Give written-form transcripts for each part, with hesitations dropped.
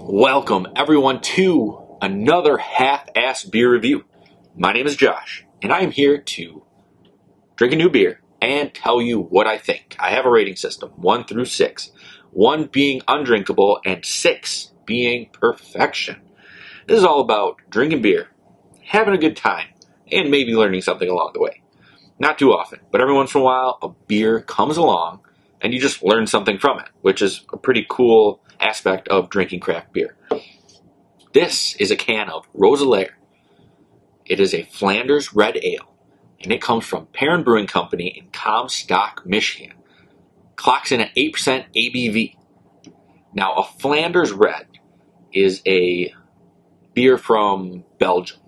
Welcome everyone to another half-ass beer review. My name is Josh, and I am here to drink a new beer and tell you what I think. I have a rating system, 1 through 6. 1 being undrinkable and 6 being perfection. This is all about drinking beer, having a good time, and maybe learning something along the way. Not too often, but every once in a while a beer comes along and you just learn something from it, which is a pretty cool aspect of drinking craft beer. This is a can of Roeselare. It is a Flanders Red Ale, and it comes from Perrin Brewing Company in Comstock, Michigan. Clocks in at 8% ABV. Now, a Flanders Red is a beer from Belgium.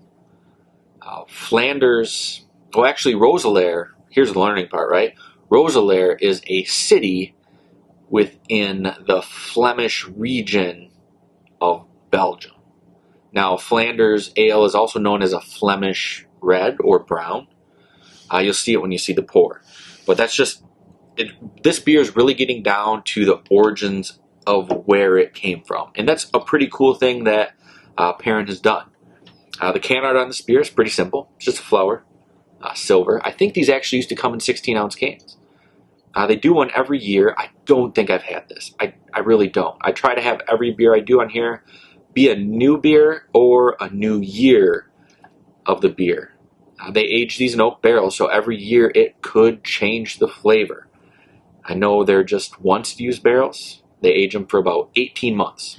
Roeselare, here's the learning part, right? Roeselare is a city within the Flemish region of Belgium. Now, Flanders Ale is also known as a Flemish Red or Brown. You'll see it when you see the pour. But that's just, this beer is really getting down to the origins of where it came from. And that's a pretty cool thing that Perrin has done. The can art on this beer is pretty simple. It's just a flower, silver. I think these actually used to come in 16-ounce cans. They do one every year. I don't think I've had this. I really don't. I try to have every beer I do on here be a new beer or a new year of the beer. They age these in oak barrels, so every year it could change the flavor. I know they're just once-used barrels. They age them for about 18 months.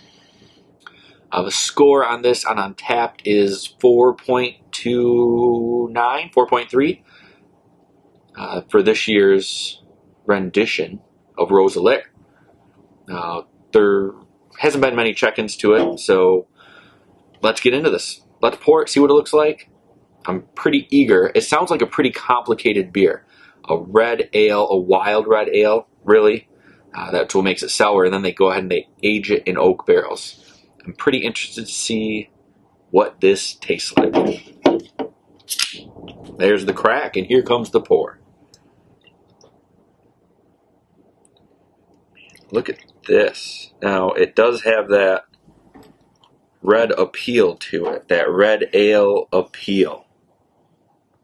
The score on this on Untapped is 4.29, 4.3 for this year's rendition of Roeselare. There hasn't been many check-ins to it, so let's get into this. Let's pour it, see what it looks like. I'm pretty eager. It sounds like a pretty complicated beer. A red ale, a wild red ale, really. That's what makes it sour, and then they go ahead and they age it in oak barrels. I'm pretty interested to see what this tastes like. There's the crack, and here comes the pour. Look at this. Now, it does have that red appeal to it, that red ale appeal.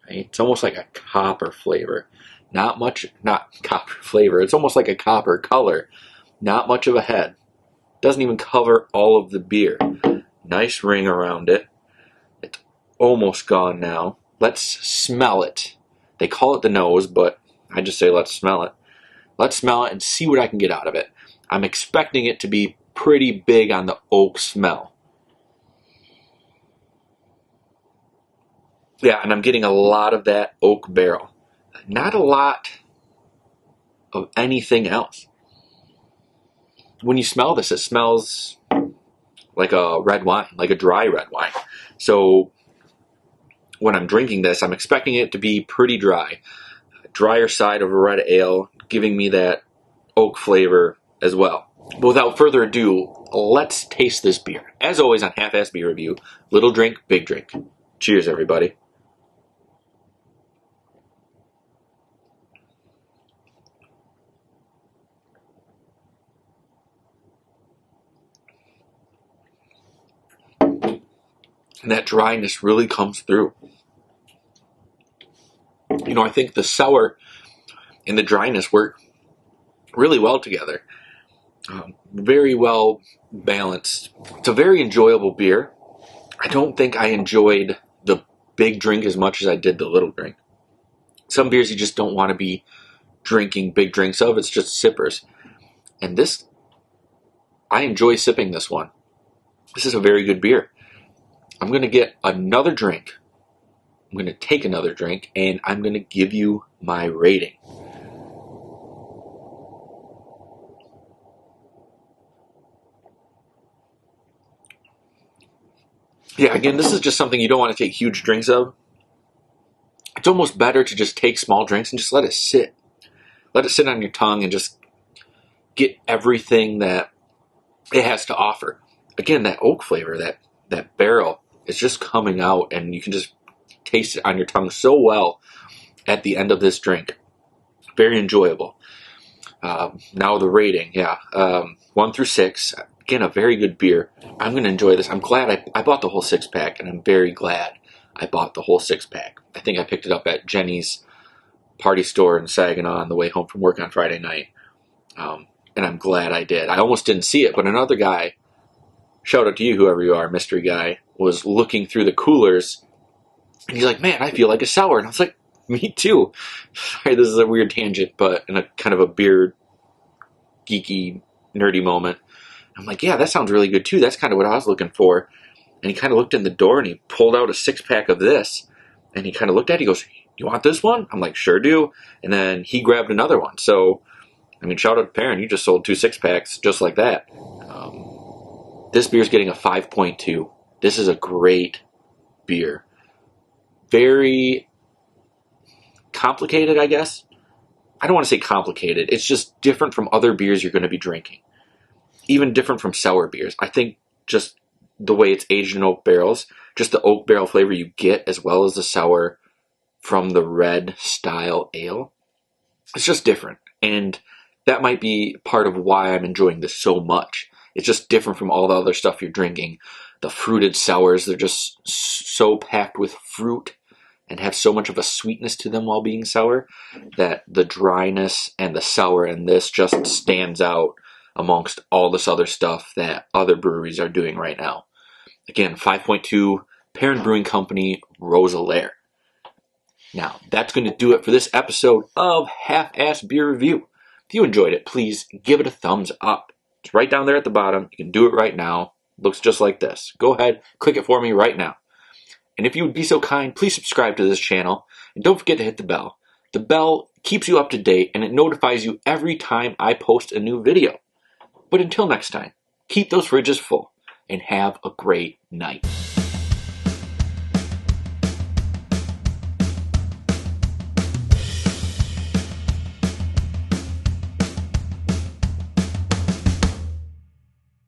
Right? It's almost like a copper flavor. Not copper flavor. It's almost like a copper color. Not much of a head. Doesn't even cover all of the beer. Nice ring around it. It's almost gone now. Let's smell it. They call it the nose, but I just say let's smell it. Let's smell it and see what I can get out of it. I'm expecting it to be pretty big on the oak smell. Yeah, and I'm getting a lot of that oak barrel. Not a lot of anything else. When you smell this, it smells like a red wine, like a dry red wine. So when I'm drinking this, I'm expecting it to be pretty dry. Drier side of a red ale, giving me that oak flavor as well. But without further ado, let's taste this beer. As always on Half-Ass Beer Review, little drink, big drink. Cheers, everybody. And that dryness really comes through. You know, I think the sour and the dryness work really well together. Very well balanced. It's a very enjoyable beer. I don't think I enjoyed the big drink as much as I did the little drink. Some beers you just don't want to be drinking big drinks of. It's just sippers. And this, I enjoy sipping this one. This is a very good beer. I'm going to get another drink. I'm going to take another drink, and I'm going to give you my rating. Yeah, again, this is just something you don't want to take huge drinks of. It's almost better to just take small drinks and just let it sit. Let it sit on your tongue and just get everything that it has to offer. Again, that oak flavor, that barrel is just coming out, and you can just taste it on your tongue so well at the end of this drink. Very enjoyable. Now the rating, 1 through 6. Again, a very good beer. I'm going to enjoy this. I'm glad I bought the whole 6-pack, and I'm very glad I bought the whole 6-pack. I think I picked it up at Jenny's party store in Saginaw on the way home from work on Friday night. And I'm glad I did. I almost didn't see it, but another guy, shout out to you, whoever you are, mystery guy, was looking through the coolers, and he's like, man, I feel like a sour. And I was like, me too. Sorry, this is a weird tangent, but in a kind of a beer geeky, nerdy moment. I'm like, yeah, that sounds really good too. That's kind of what I was looking for. And he kind of looked in the door, and he pulled out a 6-pack of this, and he kind of looked at it, he goes, you want this one? I'm like, sure do. And then he grabbed another one. So, I mean, shout out to Perrin, you just sold 2 6-packs just like that. This beer's getting a 5.2. This is a great beer. Very complicated, I guess. I don't want to say complicated. It's just different from other beers you're going to be drinking. Even different from sour beers. I think just the way it's aged in oak barrels, just the oak barrel flavor you get, as well as the sour from the red style ale, it's just different. And that might be part of why I'm enjoying this so much. It's just different from all the other stuff you're drinking. The fruited sours, they're just so packed with fruit and have so much of a sweetness to them while being sour that the dryness and the sour in this just stands out amongst all this other stuff that other breweries are doing right now. Again, 5.2, Perrin Brewing Company, Roeselare. Now, that's going to do it for this episode of Half-Ass Beer Review. If you enjoyed it, please give it a thumbs up. It's right down there at the bottom. You can do it right now. Looks just like this. Go ahead, click it for me right now. And if you would be so kind, please subscribe to this channel. And don't forget to hit the bell. The bell keeps you up to date, and it notifies you every time I post a new video. But until next time, keep those fridges full and have a great night.